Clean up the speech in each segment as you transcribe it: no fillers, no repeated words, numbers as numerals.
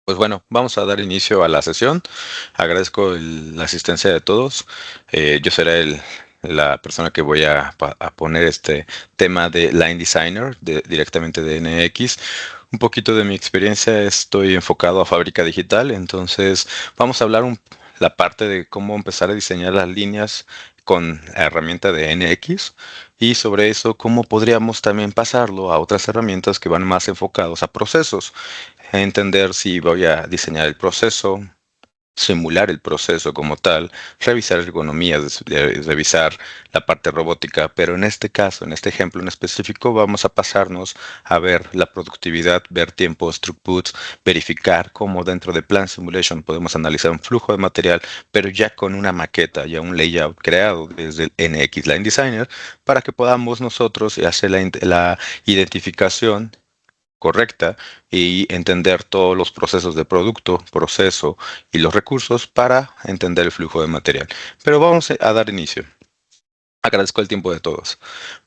Pues bueno, vamos a dar inicio a la sesión. Agradezco la asistencia de todos. Yo seré la persona que voy a poner este tema de Line Designer directamente de NX. Un poquito de mi experiencia, estoy enfocado a fábrica digital, entonces vamos a hablar la parte de cómo empezar a diseñar las líneas con la herramienta de NX y sobre eso cómo podríamos también pasarlo a otras herramientas que van más enfocados a procesos, entender si voy a diseñar el proceso, simular el proceso como tal, revisar ergonomías, revisar la parte robótica, pero en este caso, en este ejemplo en específico, vamos a pasarnos a ver la productividad, ver tiempos, throughputs, verificar cómo dentro de Plan Simulation podemos analizar un flujo de material, pero ya con una maqueta, ya un layout creado desde el NX Line Designer, para que podamos nosotros hacer la identificación correcta y entender todos los procesos de producto, proceso y los recursos para entender el flujo de material. Pero vamos a dar inicio. Agradezco el tiempo de todos.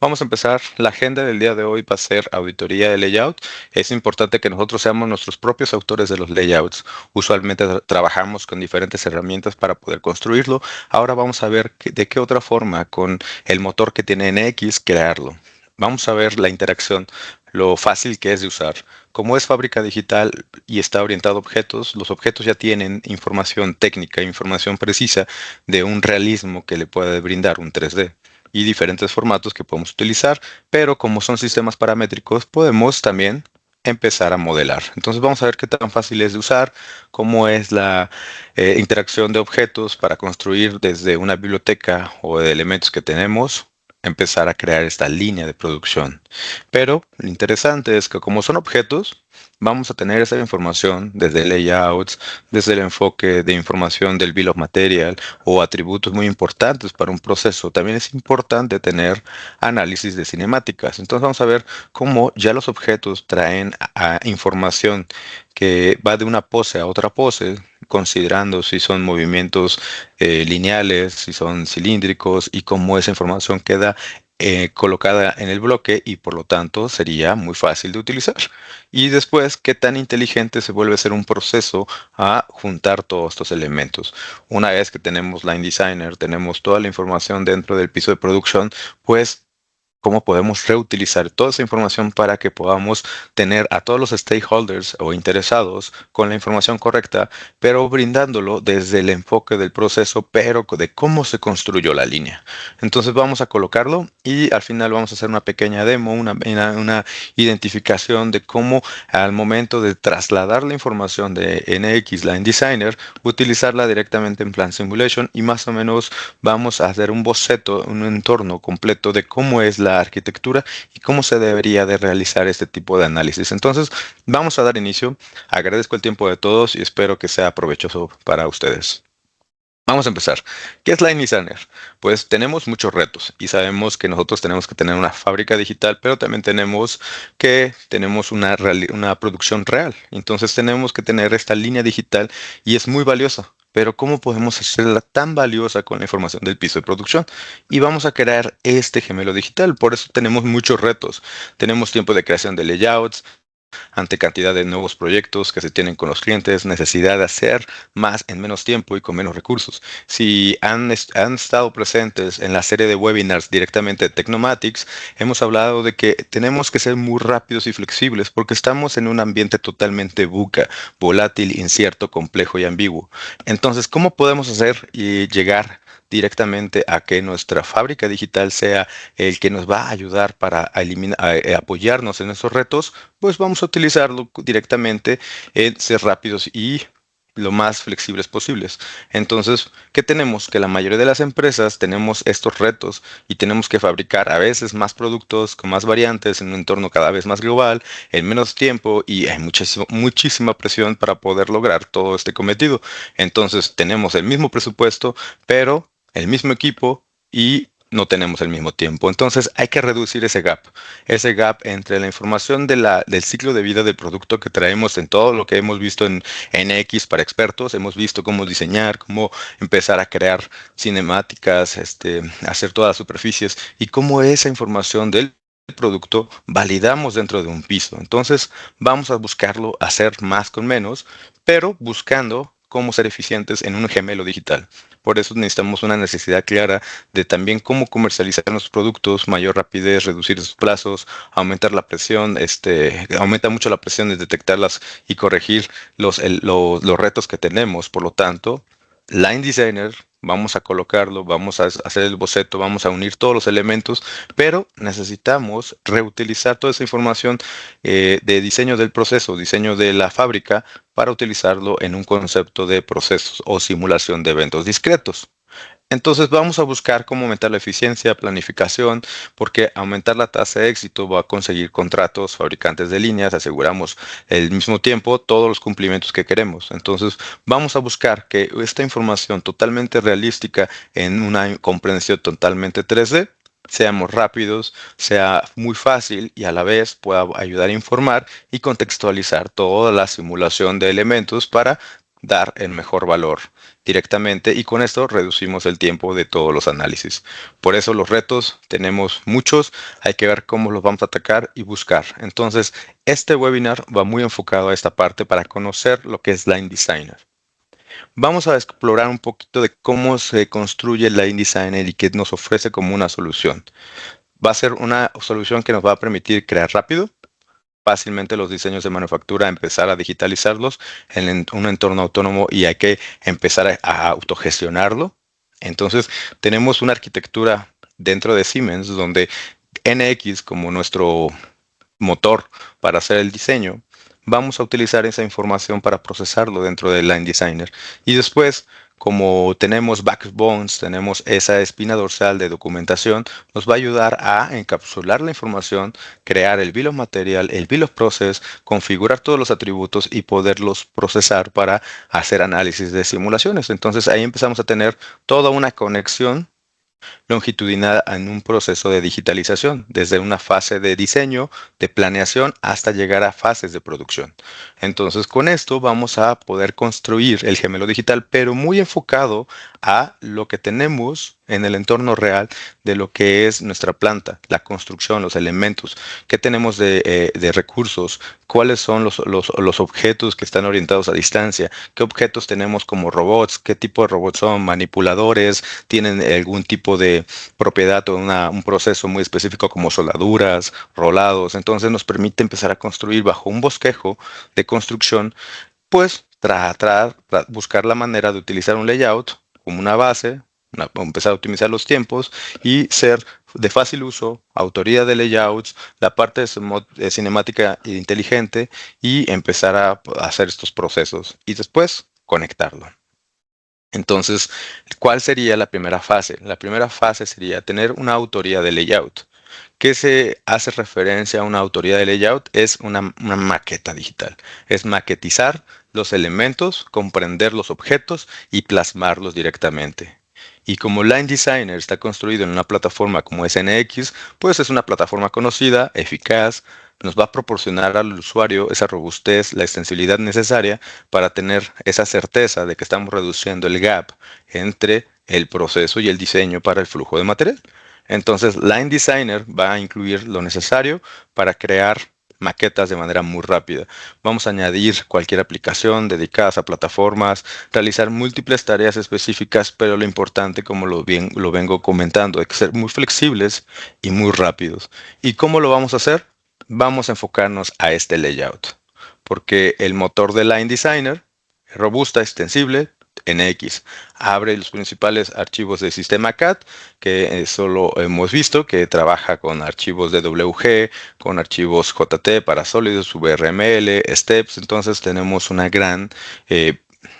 Vamos a empezar. La agenda del día de hoy va a ser auditoría de layout. Es importante que nosotros seamos nuestros propios autores de los layouts. Usualmente trabajamos con diferentes herramientas para poder construirlo. Ahora vamos a ver de qué otra forma con el motor que tiene NX crearlo. Vamos a ver la interacción, lo fácil que es de usar. Como es fábrica digital y está orientado a objetos, los objetos ya tienen información técnica, información precisa de un realismo que le puede brindar un 3D y diferentes formatos que podemos utilizar, pero como son sistemas paramétricos, podemos también empezar a modelar. Entonces vamos a ver qué tan fácil es de usar, cómo es la interacción de objetos para construir desde una biblioteca o de elementos que tenemos, empezar a crear esta línea de producción. Pero lo interesante es que como son objetos, vamos a tener esa información desde layouts, desde el enfoque de información del bill of material o atributos muy importantes para un proceso. También es importante tener análisis de cinemáticas. Entonces vamos a ver cómo ya los objetos traen información que va de una pose a otra pose, considerando si son movimientos lineales, si son cilíndricos y cómo esa información queda colocada en el bloque y por lo tanto sería muy fácil de utilizar. Y después, qué tan inteligente se vuelve a ser un proceso a juntar todos estos elementos. Una vez que tenemos Line Designer, tenemos toda la información dentro del piso de producción, pues cómo podemos reutilizar toda esa información para que podamos tener a todos los stakeholders o interesados con la información correcta, pero brindándolo desde el enfoque del proceso, pero de cómo se construyó la línea. Entonces vamos a colocarlo y al final vamos a hacer una pequeña demo, una identificación de cómo al momento de trasladar la información de NX Line Designer, utilizarla directamente en Plan Simulation y más o menos vamos a hacer un boceto, un entorno completo de cómo es la arquitectura y cómo se debería de realizar este tipo de análisis. Entonces, vamos a dar inicio. Agradezco el tiempo de todos y espero que sea provechoso para ustedes. Vamos a empezar. ¿Qué es Line Designer? Pues tenemos muchos retos y sabemos que nosotros tenemos que tener una fábrica digital, pero también tenemos una producción real. Entonces tenemos que tener esta línea digital y es muy valiosa. Pero ¿cómo podemos hacerla tan valiosa con la información del piso de producción? Y vamos a crear este gemelo digital. Por eso tenemos muchos retos. Tenemos tiempo de creación de layouts, ante cantidad de nuevos proyectos que se tienen con los clientes, necesidad de hacer más en menos tiempo y con menos recursos. Si han estado presentes en la serie de webinars directamente de Technomatics, hemos hablado de que tenemos que ser muy rápidos y flexibles porque estamos en un ambiente totalmente VUCA, volátil, incierto, complejo y ambiguo. Entonces, ¿cómo podemos hacer y llegar directamente a que nuestra fábrica digital sea el que nos va a ayudar para apoyarnos en esos retos? Pues vamos a utilizarlo directamente en ser rápidos y lo más flexibles posibles. Entonces, ¿qué tenemos? Que la mayoría de las empresas tenemos estos retos y tenemos que fabricar a veces más productos con más variantes en un entorno cada vez más global, en menos tiempo y hay muchísima presión para poder lograr todo este cometido. Entonces, tenemos el mismo presupuesto, pero el mismo equipo y no tenemos el mismo tiempo. Entonces hay que reducir ese gap entre la información del ciclo de vida del producto que traemos en todo lo que hemos visto en NX para expertos. Hemos visto cómo diseñar, cómo empezar a crear cinemáticas, hacer todas las superficies y cómo esa información del producto validamos dentro de un piso. Entonces vamos a buscarlo hacer más con menos, pero buscando cómo ser eficientes en un gemelo digital. Por eso necesitamos una necesidad clara de también cómo comercializar nuestros productos, mayor rapidez, reducir sus plazos, aumentar la presión, aumenta mucho la presión de detectarlas y corregir los retos que tenemos. Por lo tanto, Line Designer, vamos a colocarlo, vamos a hacer el boceto, vamos a unir todos los elementos, pero necesitamos reutilizar toda esa información de diseño del proceso, diseño de la fábrica, para utilizarlo en un concepto de procesos o simulación de eventos discretos. Entonces vamos a buscar cómo aumentar la eficiencia, planificación, porque aumentar la tasa de éxito va a conseguir contratos, fabricantes de líneas, aseguramos al mismo tiempo todos los cumplimientos que queremos. Entonces vamos a buscar que esta información totalmente realística en una comprensión totalmente 3D seamos rápidos, sea muy fácil y a la vez pueda ayudar a informar y contextualizar toda la simulación de elementos para dar el mejor valor directamente, y con esto reducimos el tiempo de todos los análisis. Por eso los retos tenemos muchos, hay que ver cómo los vamos a atacar y buscar. Entonces, este webinar va muy enfocado a esta parte para conocer lo que es Line Designer. Vamos a explorar un poquito de cómo se construye Line Designer y qué nos ofrece como una solución. Va a ser una solución que nos va a permitir crear rápido, fácilmente los diseños de manufactura, empezar a digitalizarlos en un entorno autónomo, y hay que empezar a autogestionarlo. Entonces tenemos una arquitectura dentro de Siemens donde NX, como nuestro motor para hacer el diseño, vamos a utilizar esa información para procesarlo dentro del Line Designer. Y después, como tenemos backbones, tenemos esa espina dorsal de documentación, nos va a ayudar a encapsular la información, crear el bill of material, el bill of process, configurar todos los atributos y poderlos procesar para hacer análisis de simulaciones. Entonces ahí empezamos a tener toda una conexión longitudinal en un proceso de digitalización, desde una fase de diseño, de planeación, hasta llegar a fases de producción. Entonces, con esto vamos a poder construir el gemelo digital, pero muy enfocado a lo que tenemos en el entorno real de lo que es nuestra planta, la construcción, los elementos, qué tenemos de recursos, cuáles son los objetos que están orientados a distancia, qué objetos tenemos como robots, qué tipo de robots son, manipuladores, tienen algún tipo de propiedad o un proceso muy específico como soldaduras, rolados. Entonces nos permite empezar a construir bajo un bosquejo de construcción, pues buscar la manera de utilizar un layout como una base, empezar a optimizar los tiempos y ser de fácil uso, autoría de layouts, la parte de cinemática inteligente, y empezar a hacer estos procesos y después conectarlo. Entonces, ¿cuál sería la primera fase? La primera fase sería tener una autoría de layout. ¿Qué se hace referencia a una autoría de layout? Es una maqueta digital. Es maquetizar los elementos, comprender los objetos y plasmarlos directamente. Y como Line Designer está construido en una plataforma como SNX, pues es una plataforma conocida, eficaz, nos va a proporcionar al usuario esa robustez, la extensibilidad necesaria para tener esa certeza de que estamos reduciendo el gap entre el proceso y el diseño para el flujo de material. Entonces, Line Designer va a incluir lo necesario para crear maquetas de manera muy rápida. Vamos a añadir cualquier aplicación dedicada a plataformas, realizar múltiples tareas específicas, pero lo importante, como lo vengo comentando, hay que ser muy flexibles y muy rápidos. ¿Y cómo lo vamos a hacer? Vamos a enfocarnos a este layout, porque el motor de Line Designer es robusta, extensible, NX. Abre los principales archivos del sistema CAD, que eso lo hemos visto, que trabaja con archivos de WG, con archivos JT para sólidos, VRML, steps. Entonces tenemos una gran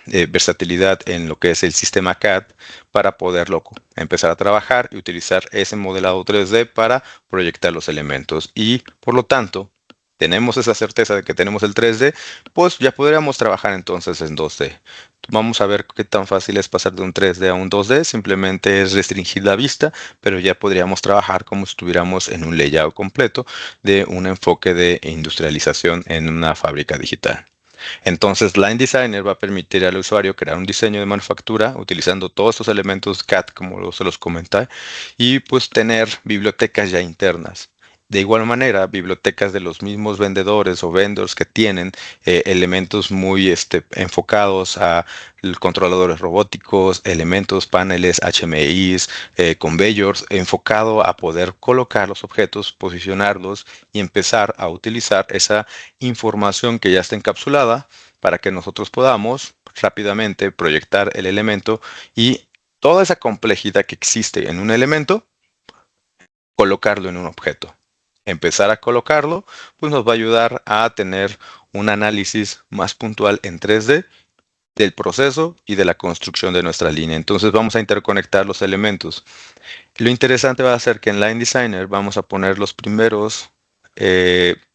versatilidad en lo que es el sistema CAD para poderlo empezar a trabajar y utilizar ese modelado 3D para proyectar los elementos. Y por lo tanto, tenemos esa certeza de que tenemos el 3D, pues ya podríamos trabajar entonces en 2D. Vamos a ver qué tan fácil es pasar de un 3D a un 2D. Simplemente es restringir la vista, pero ya podríamos trabajar como si estuviéramos en un layout completo de un enfoque de industrialización en una fábrica digital. Entonces, Line Designer va a permitir al usuario crear un diseño de manufactura utilizando todos estos elementos CAD, como se los comenté, y pues tener bibliotecas ya internas. De igual manera, bibliotecas de los mismos vendedores o vendors que tienen elementos muy enfocados a controladores robóticos, elementos, paneles, HMIs, conveyors, enfocado a poder colocar los objetos, posicionarlos y empezar a utilizar esa información que ya está encapsulada para que nosotros podamos rápidamente proyectar el elemento y toda esa complejidad que existe en un elemento, colocarlo en un objeto. Empezar a colocarlo, pues nos va a ayudar a tener un análisis más puntual en 3D del proceso y de la construcción de nuestra línea. Entonces vamos a interconectar los elementos. Lo interesante va a ser que en Line Designer vamos a poner los primeros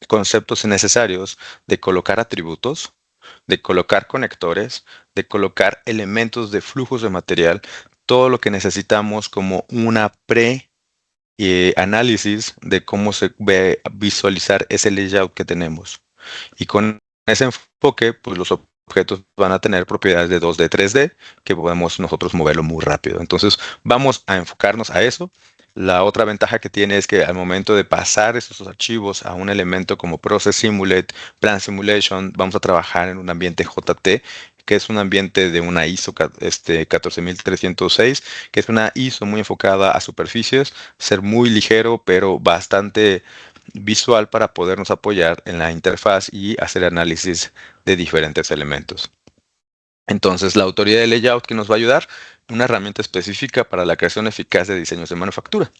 conceptos necesarios de colocar atributos, de colocar conectores, de colocar elementos de flujos de material, todo lo que necesitamos como una análisis de cómo se ve visualizar ese layout que tenemos. Y con ese enfoque, pues los objetos van a tener propiedades de 2D, 3D, que podemos nosotros moverlo muy rápido. Entonces, vamos a enfocarnos a eso. La otra ventaja que tiene es que al momento de pasar esos archivos a un elemento como Process Simulate, Plan Simulation, vamos a trabajar en un ambiente JT, que es un ambiente de una ISO 14306, que es una ISO muy enfocada a superficies, ser muy ligero, pero bastante visual para podernos apoyar en la interfaz y hacer análisis de diferentes elementos. Entonces, la autoridad de layout que nos va a ayudar, una herramienta específica para la creación eficaz de diseños de manufactura.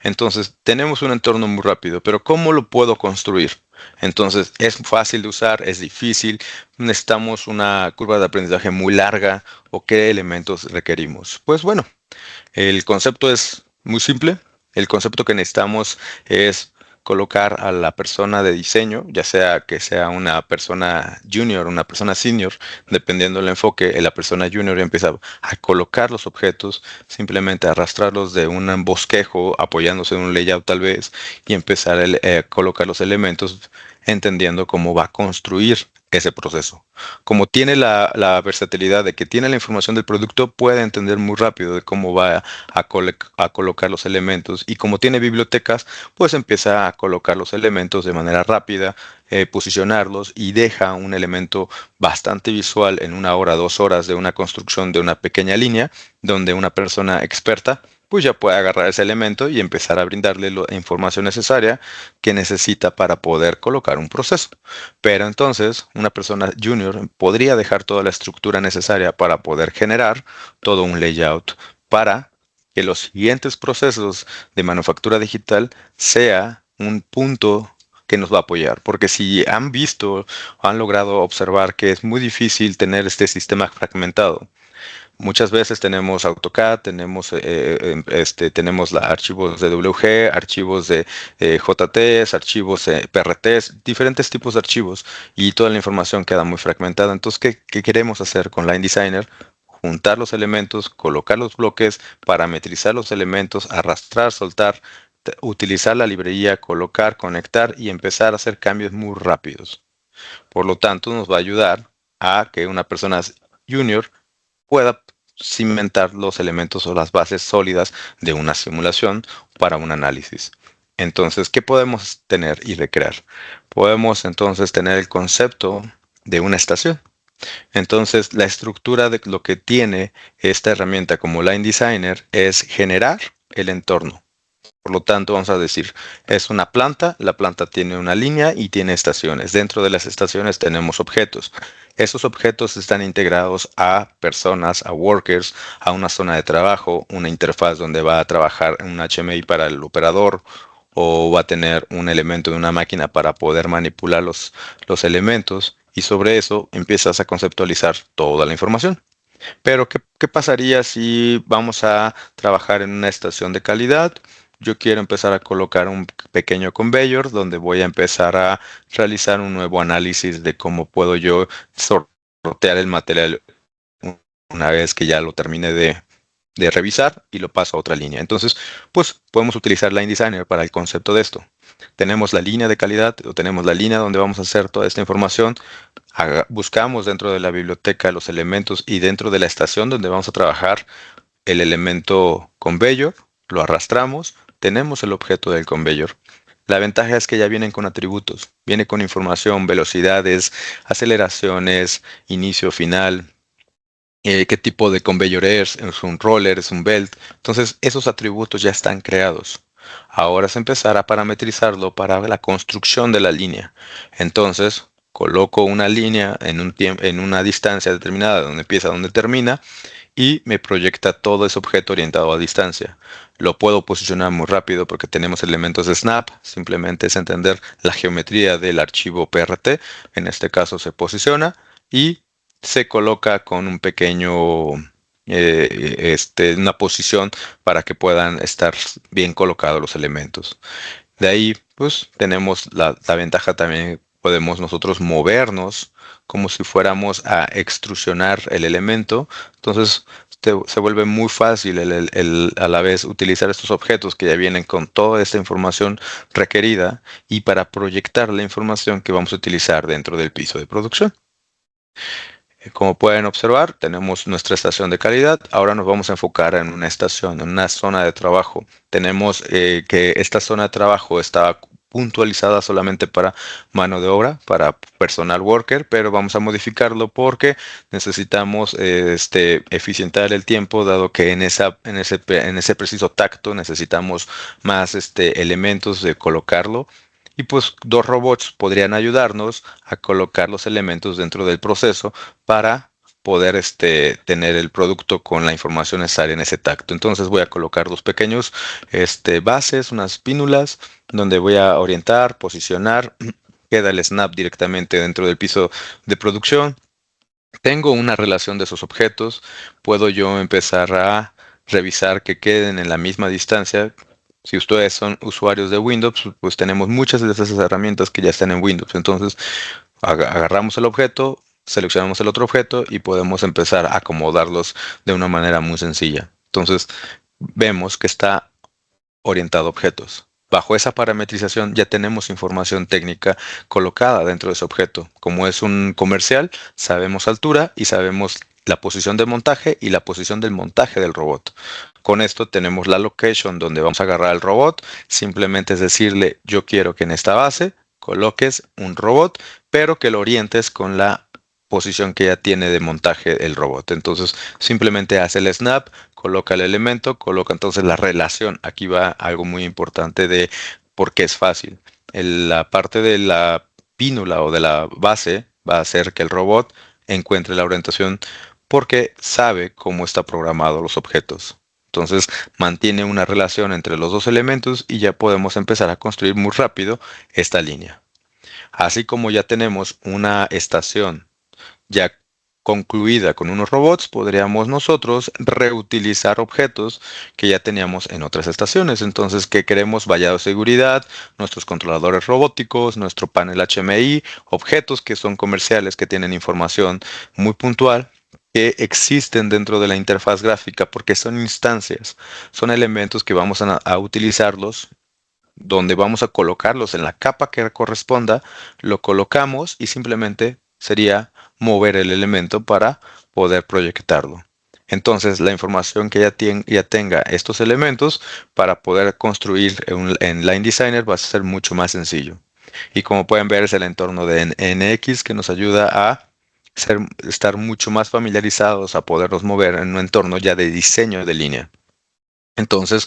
Entonces, tenemos un entorno muy rápido, pero ¿cómo lo puedo construir? Entonces, es fácil de usar, es difícil, necesitamos una curva de aprendizaje muy larga o qué elementos requerimos. Pues bueno, el concepto es muy simple. El concepto que necesitamos es colocar a la persona de diseño, ya sea que sea una persona junior o una persona senior, dependiendo del enfoque, la persona junior empieza a colocar los objetos, simplemente arrastrarlos de un bosquejo, apoyándose en un layout tal vez, y empezar a colocar los elementos, entendiendo cómo va a construir ese proceso. Como tiene la versatilidad de que tiene la información del producto, puede entender muy rápido de cómo va a colocar los elementos, y como tiene bibliotecas, pues empieza a colocar los elementos de manera rápida, posicionarlos y deja un elemento bastante visual en 1 hora, 2 horas de una construcción de una pequeña línea, donde una persona experta pues ya puede agarrar ese elemento y empezar a brindarle la información necesaria que necesita para poder colocar un proceso. Pero entonces, una persona junior podría dejar toda la estructura necesaria para poder generar todo un layout para que los siguientes procesos de manufactura digital sea un punto que nos va a apoyar, porque si han visto o han logrado observar que es muy difícil tener este sistema fragmentado. Muchas veces tenemos AutoCAD, tenemos archivos de WG, archivos de JTs, archivos PRTs, diferentes tipos de archivos, y toda la información queda muy fragmentada. Entonces, ¿qué queremos hacer con Line Designer? Juntar los elementos, colocar los bloques, parametrizar los elementos, arrastrar, soltar, utilizar la librería, colocar, conectar y empezar a hacer cambios muy rápidos. Por lo tanto, nos va a ayudar a que una persona junior pueda cimentar los elementos o las bases sólidas de una simulación para un análisis. Entonces, ¿qué podemos tener y recrear? Podemos entonces tener el concepto de una estación. Entonces, la estructura de lo que tiene esta herramienta como Line Designer es generar el entorno. Por lo tanto, vamos a decir, es una planta, la planta tiene una línea y tiene estaciones. Dentro de las estaciones tenemos objetos. Esos objetos están integrados a personas, a workers, a una zona de trabajo, una interfaz donde va a trabajar un HMI para el operador, o va a tener un elemento de una máquina para poder manipular los elementos, y sobre eso empiezas a conceptualizar toda la información. Pero, ¿qué pasaría si vamos a trabajar en una estación de calidad? yo quiero empezar a colocar un pequeño conveyor donde voy a empezar a realizar un nuevo análisis de cómo puedo yo sortear el material una vez que ya lo termine de revisar y lo paso a otra línea. Entonces, pues podemos utilizar Line Designer para el concepto de esto. Tenemos la línea de calidad o tenemos la línea donde vamos a hacer toda esta información. Buscamos dentro de la biblioteca los elementos y dentro de la estación donde vamos a trabajar el elemento conveyor, lo arrastramos, tenemos el objeto del conveyor. La ventaja es que ya vienen con atributos, viene con información, velocidades, aceleraciones, inicio, final, qué tipo de conveyor es un roller, es un belt. Entonces, esos atributos ya están creados. Ahora es empezar a parametrizarlo para la construcción de la línea. Entonces, coloco una línea en un tiempo, en una distancia determinada, donde empieza, donde termina, y me proyecta todo ese objeto orientado a distancia. Lo puedo posicionar muy rápido porque tenemos elementos de snap, simplemente es entender la geometría del archivo PRT, en este caso se posiciona y se coloca con un pequeño, una posición para que puedan estar bien colocados los elementos. De ahí, pues tenemos la ventaja también, podemos nosotros movernos como si fuéramos a extrusionar el elemento. Entonces, se vuelve muy fácil a la vez utilizar estos objetos que ya vienen con toda esta información requerida y para proyectar la información que vamos a utilizar dentro del piso de producción. Como pueden observar, tenemos nuestra estación de calidad. Ahora nos vamos a enfocar en una estación, en una zona de trabajo. Tenemos que esta zona de trabajo está puntualizada solamente para mano de obra, para personal worker, pero vamos a modificarlo porque necesitamos eficientar el tiempo, dado que en ese preciso tacto necesitamos más elementos de colocarlo. Y pues 2 robots podrían ayudarnos a colocar los elementos dentro del proceso para poder tener el producto con la información necesaria en ese tacto. Entonces voy a colocar 2 pequeños bases, unas pínulas, donde voy a orientar, posicionar. Queda el snap directamente dentro del piso de producción. Tengo una relación de esos objetos. Puedo yo empezar a revisar que queden en la misma distancia. Si ustedes son usuarios de Windows, pues tenemos muchas de esas herramientas que ya están en Windows. Entonces, agarramos el objeto, seleccionamos el otro objeto y podemos empezar a acomodarlos de una manera muy sencilla. Entonces, vemos que está orientado a objetos. Bajo esa parametrización ya tenemos información técnica colocada dentro de ese objeto. Como es un comercial, sabemos altura y sabemos la posición del montaje y la posición del montaje del robot. Con esto tenemos la location donde vamos a agarrar el robot. Simplemente es decirle, yo quiero que en esta base coloques un robot, pero que lo orientes con la posición que ya tiene de montaje el robot. Entonces simplemente hace el snap, coloca el elemento, coloca entonces la relación. Aquí va algo muy importante de por qué es fácil. La parte de la pínula o de la base va a hacer que el robot encuentre la orientación porque sabe cómo está programado los objetos. Entonces mantiene una relación entre los 2 elementos y ya podemos empezar a construir muy rápido esta línea. Así como ya tenemos una estación ya concluida con unos robots, podríamos nosotros reutilizar objetos que ya teníamos en otras estaciones. Entonces, que queremos vallado de seguridad, nuestros controladores robóticos, nuestro panel HMI, objetos que son comerciales, que tienen información muy puntual, que existen dentro de la interfaz gráfica porque son instancias, son elementos que vamos a utilizarlos, donde vamos a colocarlos en la capa que corresponda, lo colocamos y simplemente sería mover el elemento para poder proyectarlo. Entonces, la información que ya tenga estos elementos para poder construir en Line Designer va a ser mucho más sencillo. Y como pueden ver, es el entorno de NX que nos ayuda a estar mucho más familiarizados, a podernos mover en un entorno ya de diseño de línea. Entonces,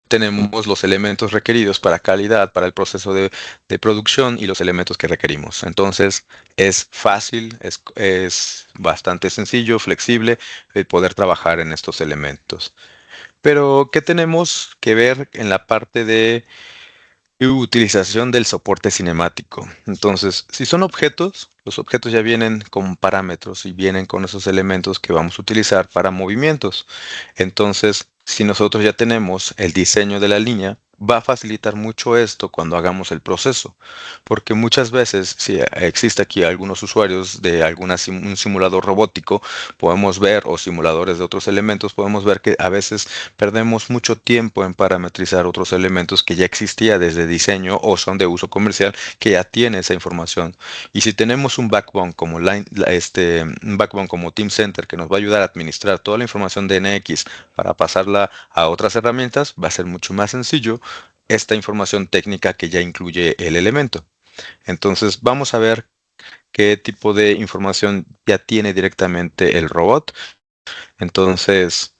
tenemos los elementos requeridos para calidad, para el proceso de producción y los elementos que requerimos. Entonces es fácil, es bastante sencillo, flexible el poder trabajar en estos elementos. Pero, ¿qué tenemos que ver en la parte de utilización del soporte cinemático? Entonces, si son objetos, los objetos ya vienen con parámetros y vienen con esos elementos que vamos a utilizar para movimientos. Entonces, Si nosotros ya tenemos el diseño de la línea, va a facilitar mucho esto cuando hagamos el proceso, porque muchas veces, si existe aquí algunos usuarios de un simulador robótico, podemos ver, o simuladores de otros elementos, podemos ver que a veces perdemos mucho tiempo en parametrizar otros elementos que ya existía desde diseño o son de uso comercial, que ya tiene esa información. Y si tenemos un backbone como un backbone como Teamcenter, que nos va a ayudar a administrar toda la información de NX para pasarla a otras herramientas, va a ser mucho más sencillo esta información técnica que ya incluye el elemento. Entonces vamos a ver qué tipo de información ya tiene directamente el robot. Entonces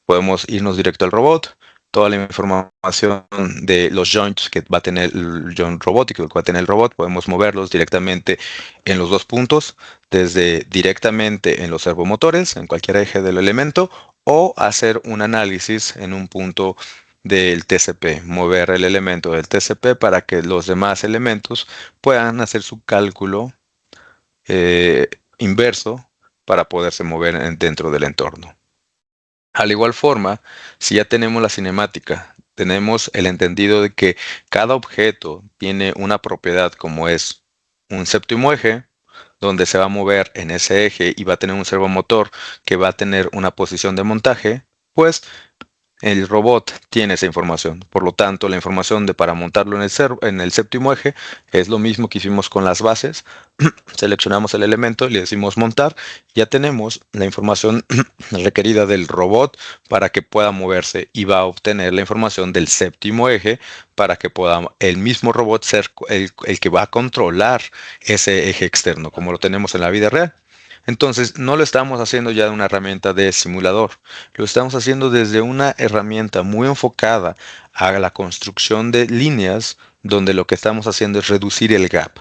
podemos irnos directo al robot. Toda la información de los joints que va a tener el joint robótico, que va a tener el robot, podemos moverlos directamente en los dos puntos, desde directamente en los servomotores, en cualquier eje del elemento, o hacer un análisis en un punto del TCP, mover el elemento del TCP para que los demás elementos puedan hacer su cálculo eh, inverso para poderse mover dentro del entorno. Al igual forma, si ya tenemos la cinemática, tenemos el entendido de que cada objeto tiene una propiedad como es un séptimo eje, donde se va a mover en ese eje y va a tener un servomotor que va a tener una posición de montaje, pues el robot tiene esa información. Por lo tanto, la información para montarlo en el séptimo eje es lo mismo que hicimos con las bases. Seleccionamos el elemento y le decimos montar. Ya tenemos la información requerida del robot para que pueda moverse y va a obtener la información del séptimo eje para que pueda el mismo robot ser el que va a controlar ese eje externo, como lo tenemos en la vida real. Entonces, no lo estamos haciendo ya de una herramienta de simulador, lo estamos haciendo desde una herramienta muy enfocada a la construcción de líneas donde lo que estamos haciendo es reducir el gap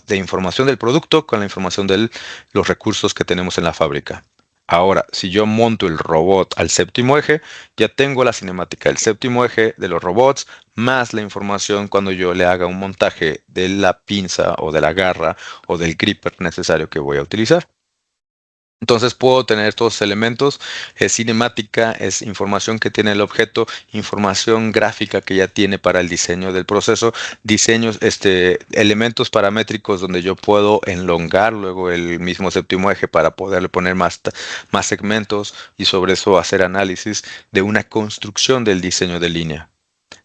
de información del producto con la información de los recursos que tenemos en la fábrica. Ahora, si yo monto el robot al séptimo eje, ya tengo la cinemática del séptimo eje de los robots, más la información cuando yo le haga un montaje de la pinza o de la garra o del gripper necesario que voy a utilizar. Entonces puedo tener estos elementos, es cinemática, es información que tiene el objeto, información gráfica que ya tiene para el diseño del proceso, diseños, elementos paramétricos donde yo puedo enlongar luego el mismo séptimo eje para poderle poner más segmentos y sobre eso hacer análisis de una construcción del diseño de línea.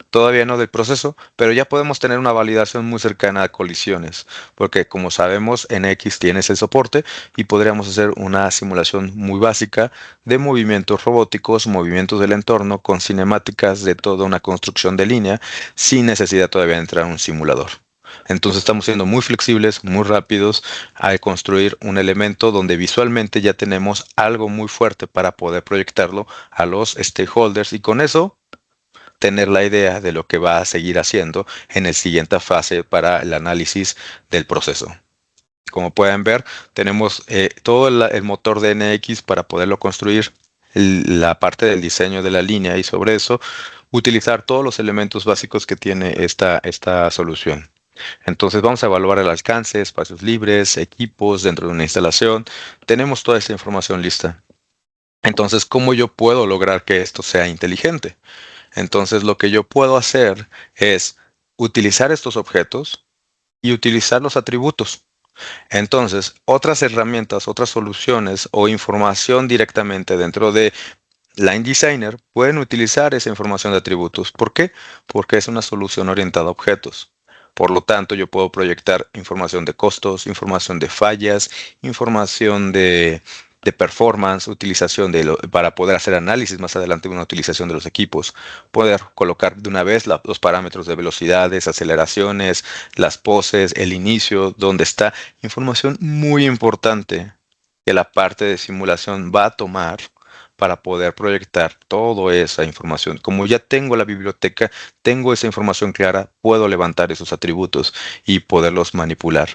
Todavía no del proceso, pero ya podemos tener una validación muy cercana a colisiones, porque como sabemos, NX tiene ese soporte y podríamos hacer una simulación muy básica de movimientos robóticos, movimientos del entorno con cinemáticas de toda una construcción de línea sin necesidad todavía de entrar a un simulador. Entonces estamos siendo muy flexibles, muy rápidos al construir un elemento donde visualmente ya tenemos algo muy fuerte para poder proyectarlo a los stakeholders y con eso tener la idea de lo que va a seguir haciendo en el siguiente fase para el análisis del proceso. Como pueden ver, tenemos todo el motor de NX para poderlo construir, la parte del diseño de la línea y sobre eso utilizar todos los elementos básicos que tiene esta solución. Entonces vamos a evaluar el alcance, espacios libres, equipos dentro de una instalación. Tenemos toda esta información lista. Entonces, ¿cómo yo puedo lograr que esto sea inteligente? Entonces, lo que yo puedo hacer es utilizar estos objetos y utilizar los atributos. Entonces, otras herramientas, otras soluciones o información directamente dentro de Line Designer pueden utilizar esa información de atributos. ¿Por qué? Porque es una solución orientada a objetos. Por lo tanto, yo puedo proyectar información de costos, información de fallas, información de performance, para poder hacer análisis más adelante de una utilización de los equipos, poder colocar de una vez los parámetros de velocidades, aceleraciones, las poses, el inicio, donde está información muy importante que la parte de simulación va a tomar para poder proyectar toda esa información. Como ya tengo la biblioteca, tengo esa información clara, puedo levantar esos atributos y poderlos manipular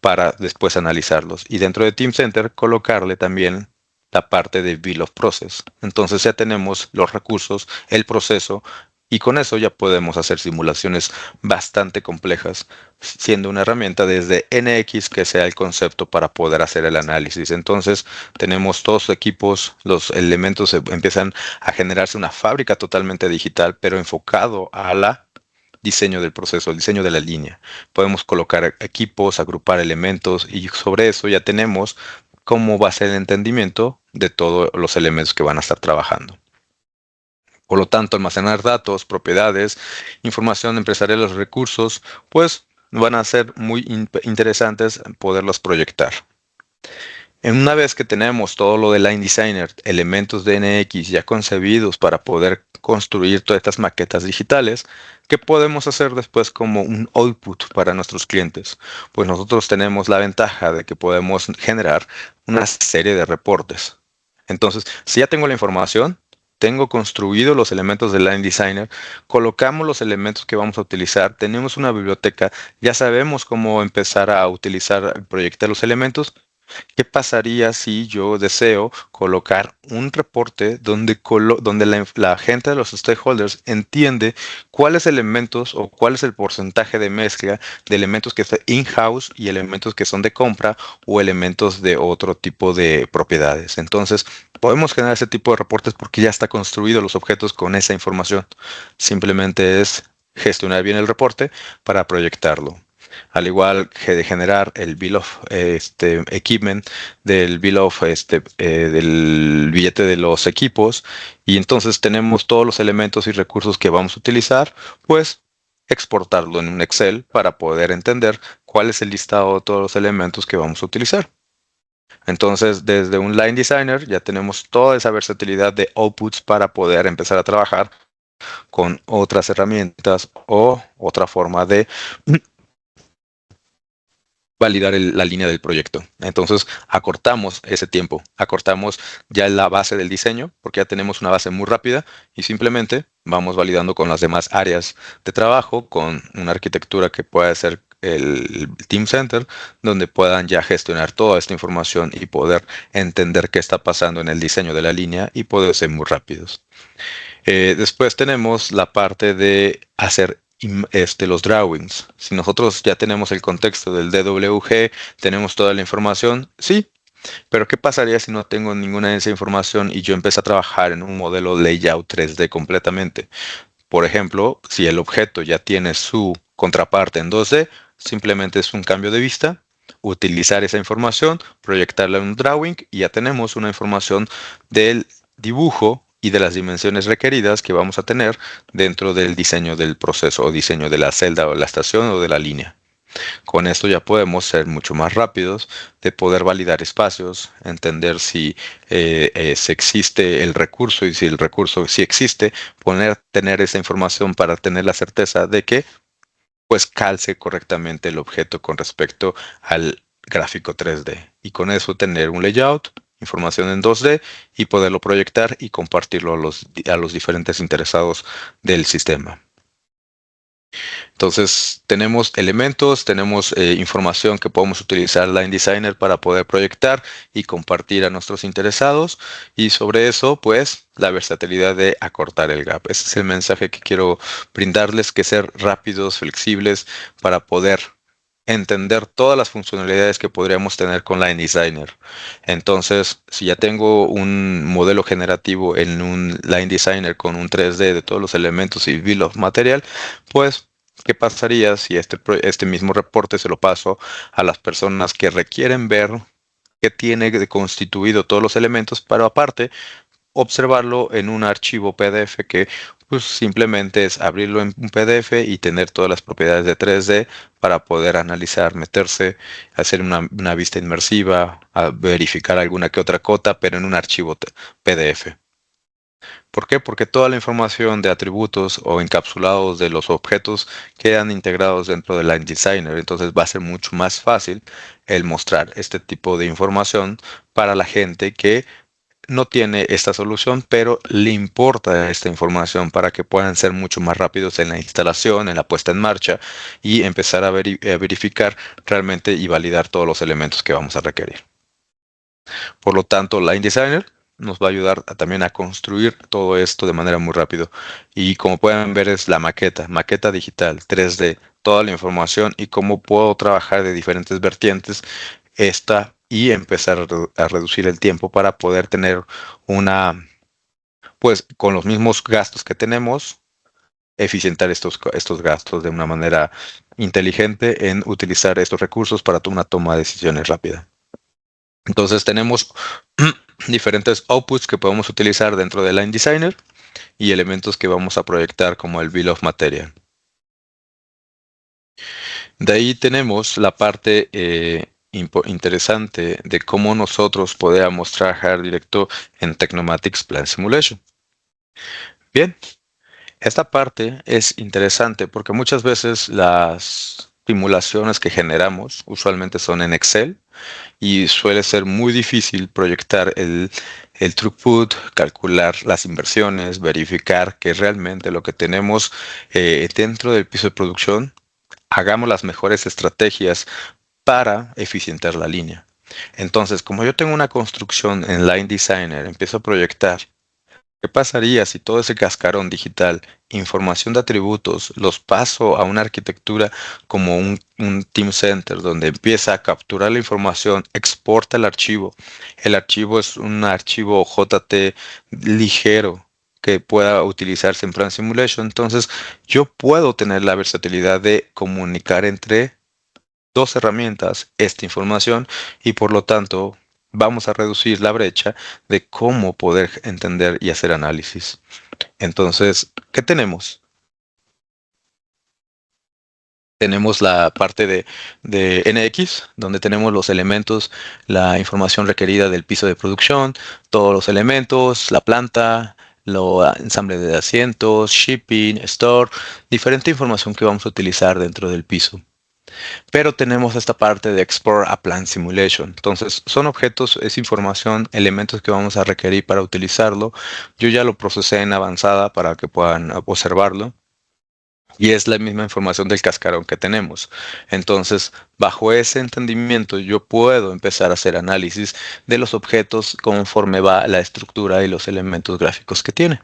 para después analizarlos. Y dentro de Teamcenter colocarle también la parte de Bill of Process. Entonces ya tenemos los recursos, el proceso Y con eso ya podemos hacer simulaciones bastante complejas, siendo una herramienta desde NX que sea el concepto para poder hacer el análisis. Entonces tenemos todos los equipos, los elementos empiezan a generarse una fábrica totalmente digital, pero enfocado a la diseño del proceso, el diseño de la línea. Podemos colocar equipos, agrupar elementos y sobre eso ya tenemos cómo va a ser el entendimiento de todos los elementos que van a estar trabajando. Por lo tanto, almacenar datos, propiedades, información empresarial, los recursos, pues van a ser muy interesantes poderlos proyectar. Una vez que tenemos todo lo de Line Designer, elementos de NX ya concebidos para poder construir todas estas maquetas digitales, ¿qué podemos hacer después como un output para nuestros clientes? Pues nosotros tenemos la ventaja de que podemos generar una serie de reportes. Entonces, si ya tengo la información, tengo construido los elementos de Line Designer, colocamos los elementos que vamos a utilizar, tenemos una biblioteca, ya sabemos cómo empezar a utilizar, proyectar los elementos. ¿Qué pasaría si yo deseo colocar un reporte donde la gente de los stakeholders entiende cuáles elementos o cuál es el porcentaje de mezcla de elementos que están in-house y elementos que son de compra o elementos de otro tipo de propiedades? Entonces, podemos generar ese tipo de reportes porque ya está construido los objetos con esa información. Simplemente es gestionar bien el reporte para proyectarlo. Al igual que de generar el bill of equipment, del bill of del billete de los equipos, y entonces tenemos todos los elementos y recursos que vamos a utilizar, pues exportarlo en un Excel para poder entender cuál es el listado de todos los elementos que vamos a utilizar. Entonces, desde un Line Designer ya tenemos toda esa versatilidad de outputs para poder empezar a trabajar con otras herramientas o otra forma de validar la línea del proyecto. Entonces, acortamos ese tiempo, acortamos ya la base del diseño, porque ya tenemos una base muy rápida y simplemente vamos validando con las demás áreas de trabajo, con una arquitectura que pueda ser el Team Center, donde puedan ya gestionar toda esta información y poder entender qué está pasando en el diseño de la línea y poder ser muy rápidos. Después tenemos la parte de hacer los drawings. Si nosotros ya tenemos el contexto del DWG, tenemos toda la información, sí, pero ¿qué pasaría si no tengo ninguna de esa información y yo empiezo a trabajar en un modelo layout 3D completamente? Por ejemplo, si el objeto ya tiene su contraparte en 2D, simplemente es un cambio de vista, utilizar esa información, proyectarla en un drawing y ya tenemos una información del dibujo y de las dimensiones requeridas que vamos a tener dentro del diseño del proceso o diseño de la celda o la estación o de la línea. Con esto ya podemos ser mucho más rápidos de poder validar espacios, entender si existe el recurso y si el recurso sí existe, tener esa información para tener la certeza de que pues calce correctamente el objeto con respecto al gráfico 3D. Y con eso tener un layout, información en 2D y poderlo proyectar y compartirlo a los diferentes interesados del sistema. Entonces tenemos elementos, tenemos información que podemos utilizar Line Designer para poder proyectar y compartir a nuestros interesados, y sobre eso pues la versatilidad de acortar el gap. Ese es el mensaje que quiero brindarles, que ser rápidos, flexibles para poder entender todas las funcionalidades que podríamos tener con Line Designer. Entonces, si ya tengo un modelo generativo en un Line Designer con un 3D de todos los elementos y bill of material, pues, ¿qué pasaría si este mismo reporte se lo paso a las personas que requieren ver qué tiene constituido todos los elementos, pero aparte observarlo en un archivo PDF que pues simplemente es abrirlo en un PDF y tener todas las propiedades de 3D para poder analizar, meterse, hacer una vista inmersiva, a verificar alguna que otra cota, pero en un archivo PDF. ¿Por qué? Porque toda la información de atributos o encapsulados de los objetos quedan integrados dentro de Line Designer. Entonces va a ser mucho más fácil el mostrar este tipo de información para la gente que no tiene esta solución, pero le importa esta información para que puedan ser mucho más rápidos en la instalación, en la puesta en marcha y empezar a verificar realmente y validar todos los elementos que vamos a requerir. Por lo tanto, Line Designer nos va a ayudar también a construir todo esto de manera muy rápido. Y como pueden ver es la maqueta digital 3D, toda la información y cómo puedo trabajar de diferentes vertientes esta y empezar a reducir el tiempo para poder tener una, pues con los mismos gastos que tenemos, eficientar estos gastos de una manera inteligente en utilizar estos recursos para una toma de decisiones rápida. Entonces tenemos diferentes outputs que podemos utilizar dentro de Line Designer y elementos que vamos a proyectar como el Bill of Material. De ahí tenemos la parte interesante de cómo nosotros podemos trabajar directo en Technomatics Plan Simulation. Bien, esta parte es interesante porque muchas veces las simulaciones que generamos usualmente son en Excel y suele ser muy difícil proyectar el throughput, calcular las inversiones, verificar que realmente lo que tenemos dentro del piso de producción hagamos las mejores estrategias para eficientar la línea. Entonces, como yo tengo una construcción en Line Designer, empiezo a proyectar. ¿Qué pasaría si todo ese cascarón digital, información de atributos, los paso a una arquitectura como un Team Center donde empieza a capturar la información, exporta el archivo? El archivo es un archivo JT ligero que pueda utilizarse en Plan Simulation. Entonces, yo puedo tener la versatilidad de comunicar entre dos herramientas esta información y por lo tanto vamos a reducir la brecha de cómo poder entender y hacer análisis. Entonces, ¿qué tenemos? Tenemos la parte de NX, donde tenemos los elementos, la información requerida del piso de producción, todos los elementos, la planta, lo ensamble de asientos, shipping, store, diferente información que vamos a utilizar dentro del piso. Pero tenemos esta parte de Export a Plan Simulation. Entonces, son objetos, es información, elementos que vamos a requerir para utilizarlo. Yo ya lo procesé en avanzada para que puedan observarlo. Y es la misma información del cascarón que tenemos. Entonces, bajo ese entendimiento, yo puedo empezar a hacer análisis de los objetos conforme va la estructura y los elementos gráficos que tiene.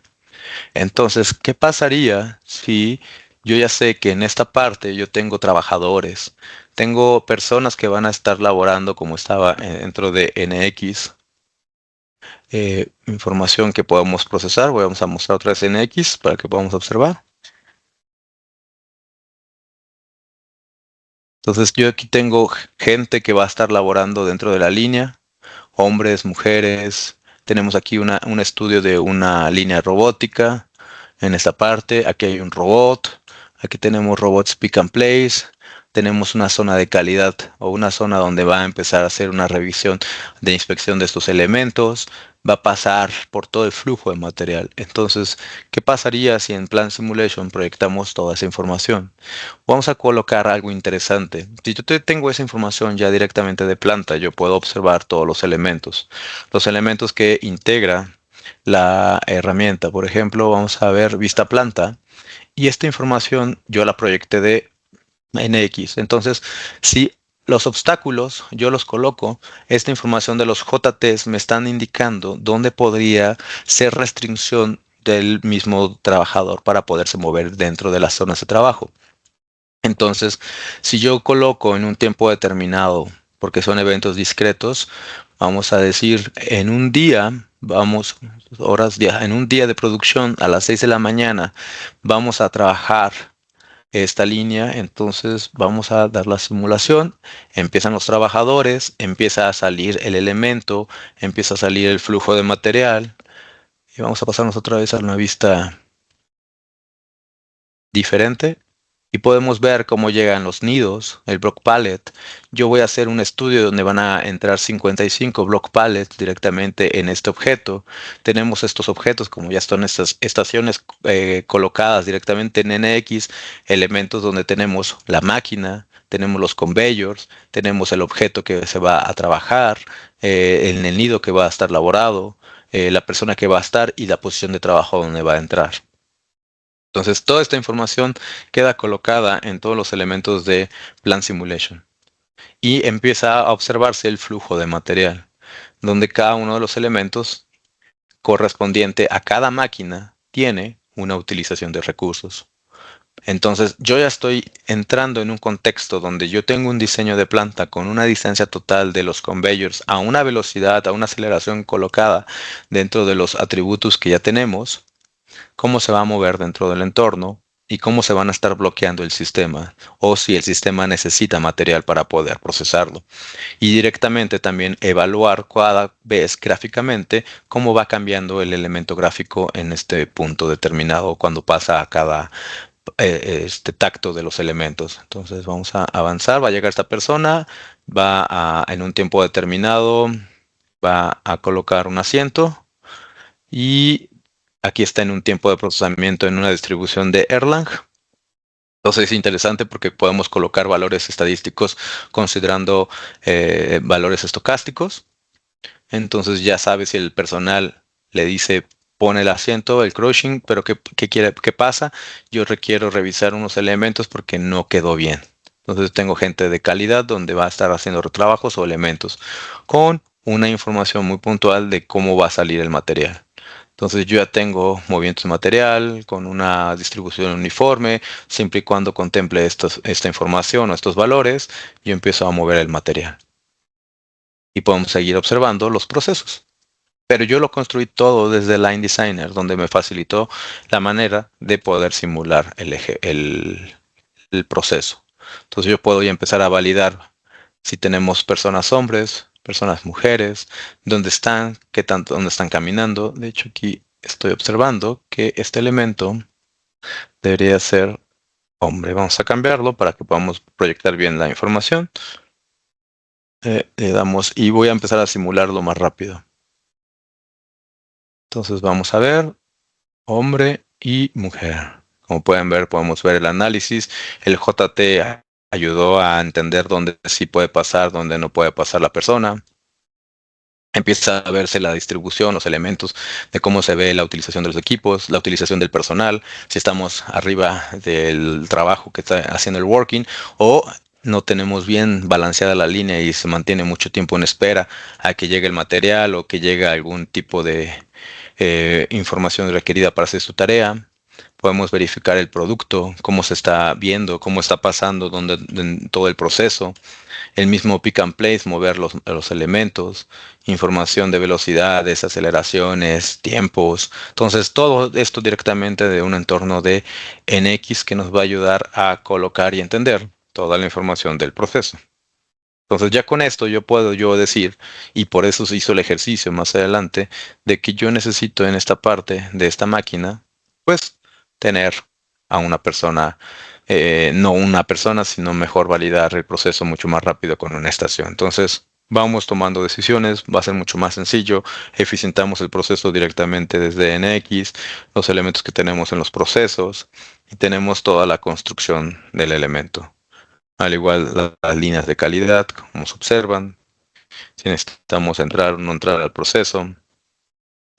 Entonces, ¿qué pasaría si yo ya sé que en esta parte yo tengo trabajadores, tengo personas que van a estar laborando como estaba dentro de NX, información que podemos procesar? Vamos a mostrar otra vez NX para que podamos observar. Entonces, yo aquí tengo gente que va a estar laborando dentro de la línea, hombres, mujeres. Tenemos aquí un estudio de una línea robótica. En esta parte, aquí hay un robot. Aquí tenemos robots pick and place. Tenemos una zona de calidad o una zona donde va a empezar a hacer una revisión de inspección de estos elementos. Va a pasar por todo el flujo de material. Entonces, ¿qué pasaría si en Plan Simulation proyectamos toda esa información? Vamos a colocar algo interesante. Si yo tengo esa información ya directamente de planta, yo puedo observar todos los elementos que integra la herramienta. Por ejemplo, vamos a ver vista planta y esta información yo la proyecté de NX. Entonces, si los obstáculos yo los coloco, esta información de los JTs me están indicando dónde podría ser restricción del mismo trabajador para poderse mover dentro de las zonas de trabajo. Entonces, si yo coloco en un tiempo determinado, porque son eventos discretos, vamos a decir en un día, en un día de producción a las 6 de la mañana, vamos a trabajar esta línea. Entonces vamos a dar la simulación, empiezan los trabajadores, empieza a salir el elemento, empieza a salir el flujo de material y vamos a pasarnos otra vez a una vista diferente. Y podemos ver cómo llegan los nidos, el block pallet. Yo voy a hacer un estudio donde van a entrar 55 block pallets directamente en este objeto. Tenemos estos objetos, como ya están estas estaciones colocadas directamente en NX, elementos donde tenemos la máquina, tenemos los conveyors, tenemos el objeto que se va a trabajar, en el nido que va a estar laborado, la persona que va a estar y la posición de trabajo donde va a entrar. Entonces, toda esta información queda colocada en todos los elementos de Plan Simulation y empieza a observarse el flujo de material, donde cada uno de los elementos correspondiente a cada máquina tiene una utilización de recursos. Entonces, yo ya estoy entrando en un contexto donde yo tengo un diseño de planta con una distancia total de los conveyors a una velocidad, a una aceleración colocada dentro de los atributos que ya tenemos, cómo se va a mover dentro del entorno y cómo se van a estar bloqueando el sistema o si el sistema necesita material para poder procesarlo. Y directamente también evaluar cada vez gráficamente cómo va cambiando el elemento gráfico en este punto determinado cuando pasa a cada este tacto de los elementos. Entonces vamos a avanzar, va a llegar esta persona, en un tiempo determinado, va a colocar un asiento y aquí está en un tiempo de procesamiento en una distribución de Erlang. Entonces es interesante porque podemos colocar valores estadísticos considerando valores estocásticos. Entonces ya sabe si el personal le dice pone el asiento, el crushing, pero ¿qué pasa? Yo requiero revisar unos elementos porque no quedó bien. Entonces tengo gente de calidad donde va a estar haciendo retrabajos o elementos con una información muy puntual de cómo va a salir el material. Entonces yo ya tengo movimientos de material con una distribución uniforme, siempre y cuando contemple esta información o estos valores, yo empiezo a mover el material. Y podemos seguir observando los procesos. Pero yo lo construí todo desde Line Designer, donde me facilitó la manera de poder simular el proceso. Entonces yo puedo ya empezar a validar si tenemos personas hombres, personas mujeres, dónde están, dónde están caminando. De hecho, aquí estoy observando que este elemento debería ser hombre. Vamos a cambiarlo para que podamos proyectar bien la información. Le damos y voy a empezar a simularlo más rápido. Entonces vamos a ver hombre y mujer. Como pueden ver, podemos ver el análisis. El JT ayudó a entender dónde sí puede pasar, dónde no puede pasar la persona. Empieza a verse la distribución, los elementos de cómo se ve la utilización de los equipos, la utilización del personal, si estamos arriba del trabajo que está haciendo el working o no tenemos bien balanceada la línea y se mantiene mucho tiempo en espera a que llegue el material o que llegue algún tipo de información requerida para hacer su tarea. Podemos verificar el producto, cómo se está viendo, cómo está pasando en todo el proceso. El mismo pick and place, mover los elementos, información de velocidades, aceleraciones, tiempos. Entonces, todo esto directamente de un entorno de NX que nos va a ayudar a colocar y entender toda la información del proceso. Entonces ya con esto yo puedo decir, y por eso se hizo el ejercicio más adelante, de que yo necesito en esta parte de esta máquina, pues tener a una persona, no una persona, sino mejor validar el proceso mucho más rápido con una estación. Entonces vamos tomando decisiones, va a ser mucho más sencillo, eficientamos el proceso directamente desde NX, los elementos que tenemos en los procesos, y tenemos toda la construcción del elemento. Al igual las líneas de calidad, como se observan, si necesitamos entrar o no entrar al proceso,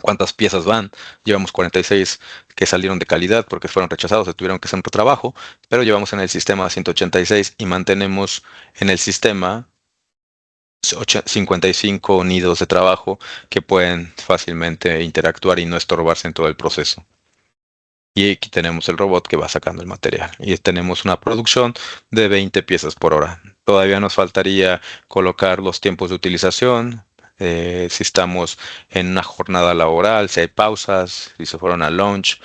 cuántas piezas van, llevamos 46 que salieron de calidad porque fueron rechazados, se tuvieron que hacer un trabajo, pero llevamos en el sistema 186 y mantenemos en el sistema 55 nidos de trabajo que pueden fácilmente interactuar y no estorbarse en todo el proceso. Y aquí tenemos el robot que va sacando el material. Y tenemos una producción de 20 piezas por hora. Todavía nos faltaría colocar los tiempos de utilización, si estamos en una jornada laboral, si hay pausas, si se fueron al lunch.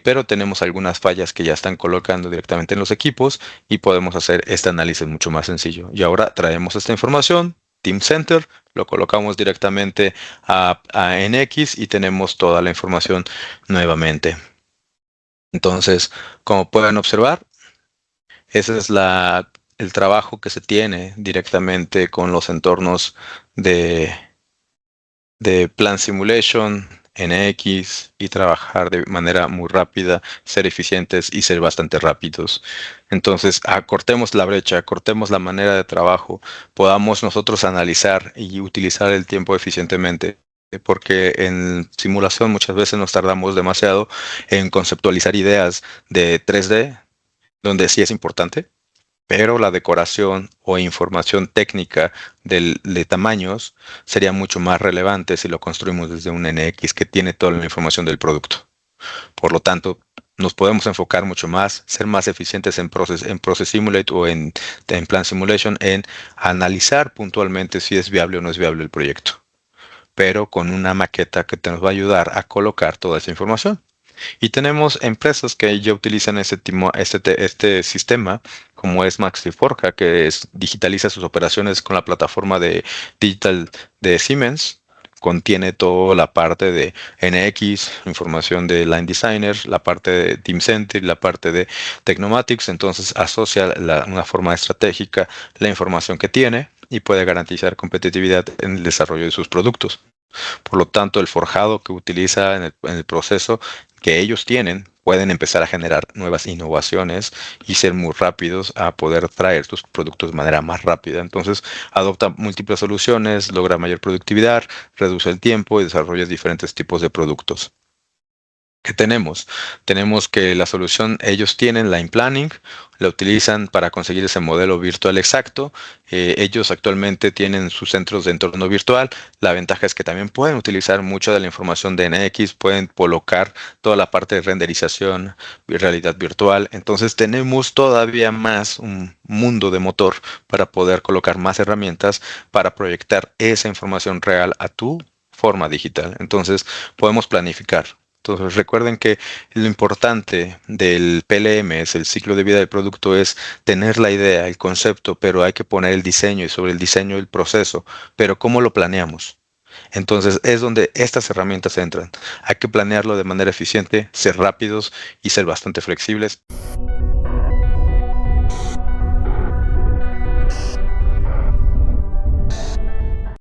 Pero tenemos algunas fallas que ya están colocando directamente en los equipos y podemos hacer este análisis mucho más sencillo. Y ahora traemos esta información, Team Center, lo colocamos directamente a NX y tenemos toda la información nuevamente. Entonces, como pueden observar, ese es el trabajo que se tiene directamente con los entornos de Plan Simulation, NX y trabajar de manera muy rápida, ser eficientes y ser bastante rápidos. Entonces, acortemos la brecha, acortemos la manera de trabajo, podamos nosotros analizar y utilizar el tiempo eficientemente. Porque en simulación muchas veces nos tardamos demasiado en conceptualizar ideas de 3D, donde sí es importante, pero la decoración o información técnica de tamaños sería mucho más relevante si lo construimos desde un NX que tiene toda la información del producto. Por lo tanto, nos podemos enfocar mucho más, ser más eficientes en Process Simulate o en Plan Simulation, en analizar puntualmente si es viable o no es viable el proyecto, pero con una maqueta que te nos va a ayudar a colocar toda esa información. Y tenemos empresas que ya utilizan este sistema, como es Maxiforja, que digitaliza sus operaciones con la plataforma de digital de Siemens. Contiene toda la parte de NX, información de Line Designer, la parte de Teamcenter, la parte de Technomatics. Entonces asocia una forma estratégica la información que tiene y puede garantizar competitividad en el desarrollo de sus productos. Por lo tanto, el forjado que utiliza en el proceso que ellos tienen, pueden empezar a generar nuevas innovaciones y ser muy rápidos a poder traer sus productos de manera más rápida. Entonces, adopta múltiples soluciones, logra mayor productividad, reduce el tiempo y desarrolla diferentes tipos de productos. ¿Qué tenemos? Tenemos que la solución, ellos tienen Line Planning, la utilizan para conseguir ese modelo virtual exacto. Ellos actualmente tienen sus centros de entorno virtual. La ventaja es que también pueden utilizar mucha de la información de NX, pueden colocar toda la parte de renderización y realidad virtual. Entonces tenemos todavía más un mundo de motor para poder colocar más herramientas para proyectar esa información real a tu forma digital. Entonces podemos planificar. Entonces recuerden que lo importante del PLM es el ciclo de vida del producto, es tener la idea, el concepto, pero hay que poner el diseño y sobre el diseño el proceso. Pero ¿cómo lo planeamos? Entonces es donde estas herramientas entran. Hay que planearlo de manera eficiente, ser rápidos y ser bastante flexibles.